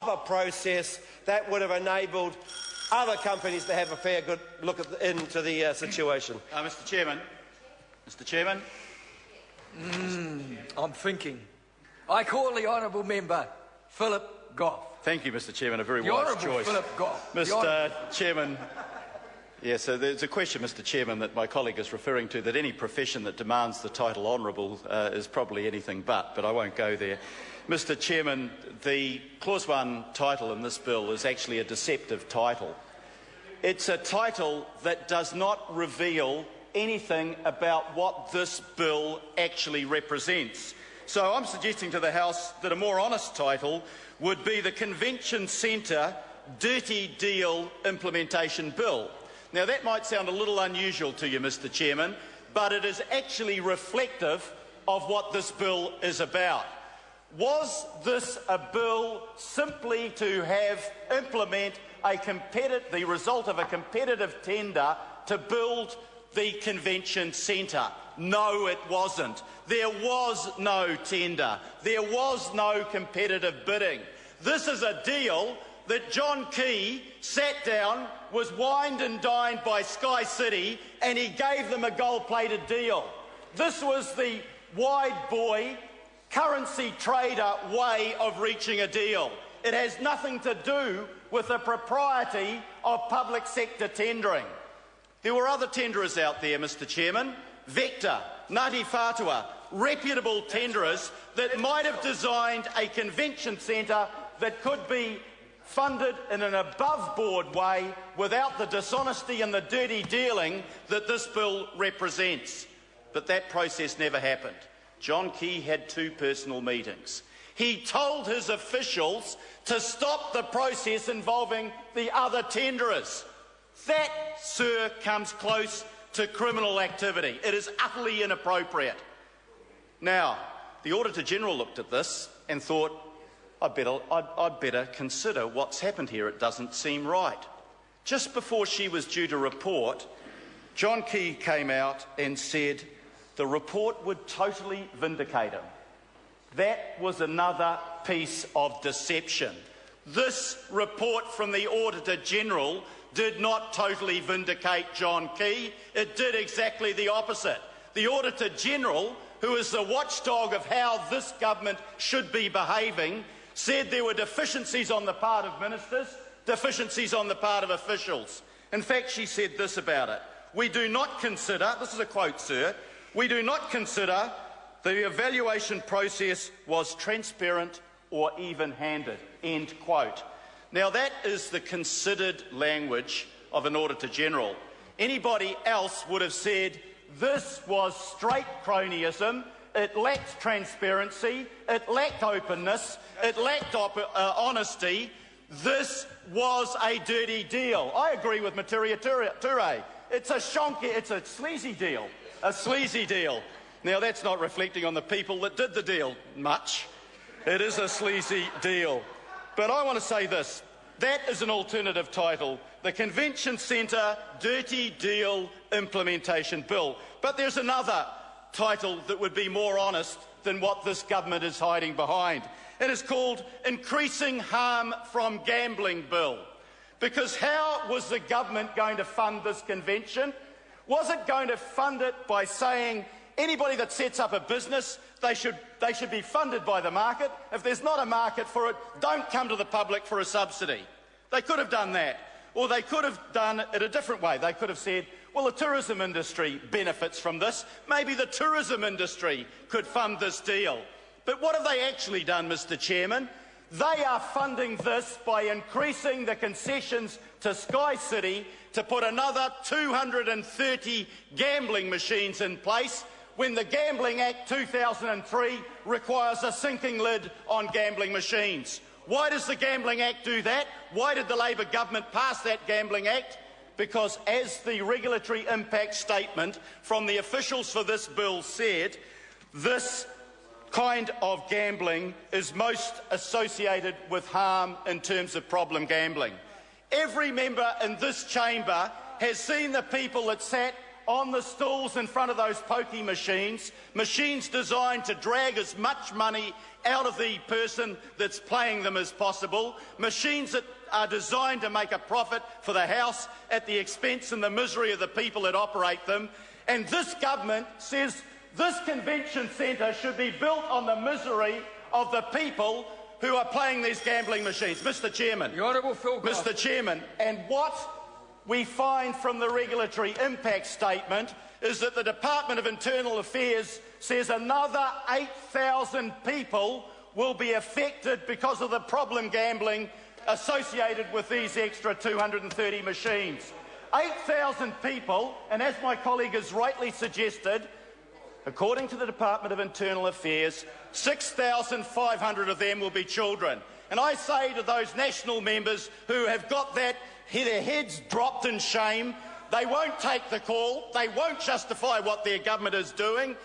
a process that would have enabled other companies to have a fair good look into the situation. Mr. Chairman. Mr. Chairman. I'm thinking. I call the honourable member Philip Goff. Thank you, Mr. Chairman. A very wise choice. Philip Goff. Mr. Chairman. Yes, so there's a question, Mr. Chairman, that my colleague is referring to, that any profession that demands the title honourable is probably anything but I won't go there. Mr. Chairman, the Clause 1 title in this bill is actually a deceptive title. It's a title that does not reveal anything about what this bill actually represents. So I'm suggesting to the House that a more honest title would be the Convention Centre Dirty Deal Implementation Bill. Now that might sound a little unusual to you, Mr. Chairman, but it is actually reflective of what this bill is about. Was this a bill simply to implement the result of a competitive tender to build the Convention Centre? No, it wasn't. There was no tender. There was no competitive bidding. This is a deal that John Key sat down, was wined and dined by Sky City, and he gave them a gold-plated deal. This was the wide boy, currency trader way of reaching a deal. It has nothing to do with the propriety of public sector tendering. There were other tenderers out there, Mr. Chairman. Vector, Ngāti Whātua, reputable tenderers that might have designed a convention centre that could be funded in an above-board way without the dishonesty and the dirty dealing that this bill represents. But that process never happened. John Key had 2 personal meetings. He told his officials to stop the process involving the other tenderers. That, sir, comes close to criminal activity. It is utterly inappropriate. Now, the Auditor-General looked at this and thought, I'd better consider what's happened here. It doesn't seem right. Just before she was due to report, John Key came out and said the report would totally vindicate him. That was another piece of deception. This report from the Auditor-General did not totally vindicate John Key. It did exactly the opposite. The Auditor-General, who is the watchdog of how this government should be behaving, said there were deficiencies on the part of ministers, deficiencies on the part of officials. In fact, she said this about it. We do not consider, this is a quote, sir, we do not consider the evaluation process was transparent or even-handed, end quote. Now that is the considered language of an Auditor-General. Anybody else would have said this was straight cronyism, it lacked transparency, it lacked openness, it lacked honesty. This was a dirty deal. I agree with Materia Ture. It's a shonky, it's a sleazy deal. A sleazy deal. Now that's not reflecting on the people that did the deal much. It is a sleazy deal. But I want to say this. That is an alternative title. The Convention Centre Dirty Deal Implementation Bill. But there's another title that would be more honest than what this government is hiding behind. It is called Increasing Harm from Gambling Bill. Because how was the government going to fund this convention? Was it going to fund it by saying anybody that sets up a business, they should be funded by the market? If there's not a market for it, don't come to the public for a subsidy. They could have done that. Or they could have done it a different way. They could have said, well, the tourism industry benefits from this. Maybe the tourism industry could fund this deal. But what have they actually done, Mr. Chairman? They are funding this by increasing the concessions to Sky City to put another 230 gambling machines in place when the Gambling Act 2003 requires a sinking lid on gambling machines. Why does the Gambling Act do that? Why did the Labor government pass that Gambling Act? Because as the regulatory impact statement from the officials for this bill said, this kind of gambling is most associated with harm in terms of problem gambling. Every member in this chamber has seen the people that sat on the stools in front of those pokie machines, machines designed to drag as much money out of the person that's playing them as possible, machines that are designed to make a profit for the house at the expense and the misery of the people that operate them. And this government says this convention centre should be built on the misery of the people who are playing these gambling machines. Mr. Chairman. The Honourable Phil Goff. Mr. Chairman, and what we find from the regulatory impact statement is that the Department of Internal Affairs says another 8,000 people will be affected because of the problem gambling associated with these extra 230 machines. 8,000 people, and as my colleague has rightly suggested, according to the Department of Internal Affairs, 6,500 of them will be children. And I say to those national members who have got their heads dropped in shame, they won't take the call, they won't justify what their government is doing.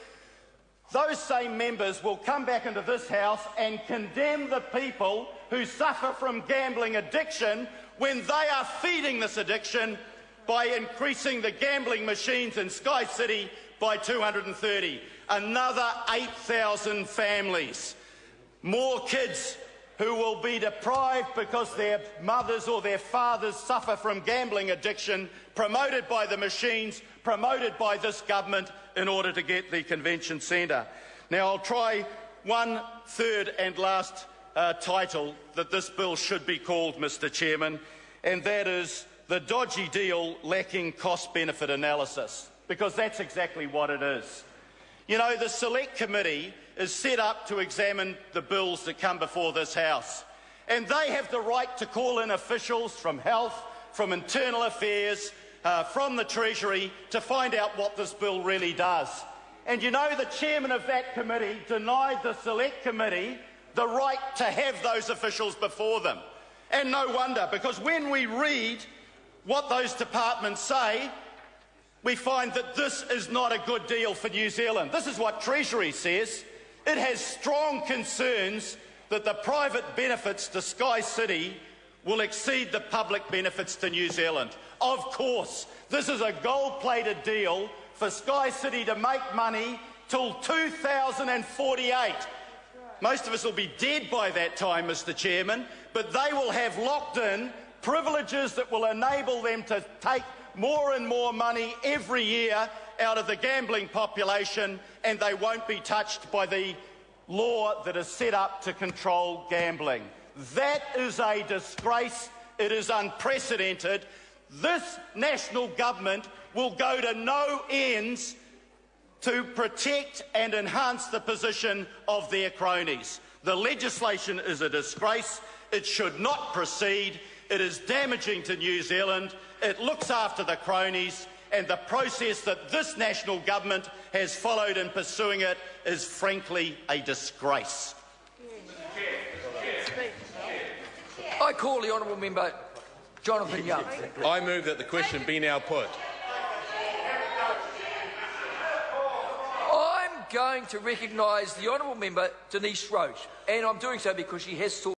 Those same members will come back into this House and condemn the people who suffer from gambling addiction when they are feeding this addiction by increasing the gambling machines in Sky City by 230. Another 8,000 families. More kids who will be deprived because their mothers or their fathers suffer from gambling addiction, promoted by the machines, promoted by this government in order to get the convention centre. Now, I'll try one third and last title that this bill should be called, Mr. Chairman, and that is the dodgy deal lacking cost-benefit analysis, because that's exactly what it is. You know, the Select Committee is set up to examine the bills that come before this House, and they have the right to call in officials from Health, from Internal Affairs, from the Treasury to find out what this bill really does. And you know, the chairman of that committee denied the Select Committee the right to have those officials before them. And no wonder, because when we read what those departments say, we find that this is not a good deal for New Zealand. This is what Treasury says. It has strong concerns that the private benefits to Sky City will exceed the public benefits to New Zealand. Of course, this is a gold-plated deal for Sky City to make money till 2048. Most of us will be dead by that time, Mr. Chairman, but they will have locked in privileges that will enable them to take more and more money every year out of the gambling population, and they won't be touched by the law that is set up to control gambling. That is a disgrace. It is unprecedented. This national government will go to no ends to protect and enhance the position of their cronies. The legislation is a disgrace. It should not proceed. It is damaging to New Zealand. It looks after the cronies, and the process that this national government has followed in pursuing it is frankly a disgrace. I call the Honourable Member Jonathan Young. I move that the question be now put. I'm going to recognise the Honourable Member Denise Roche, and I'm doing so because she has sought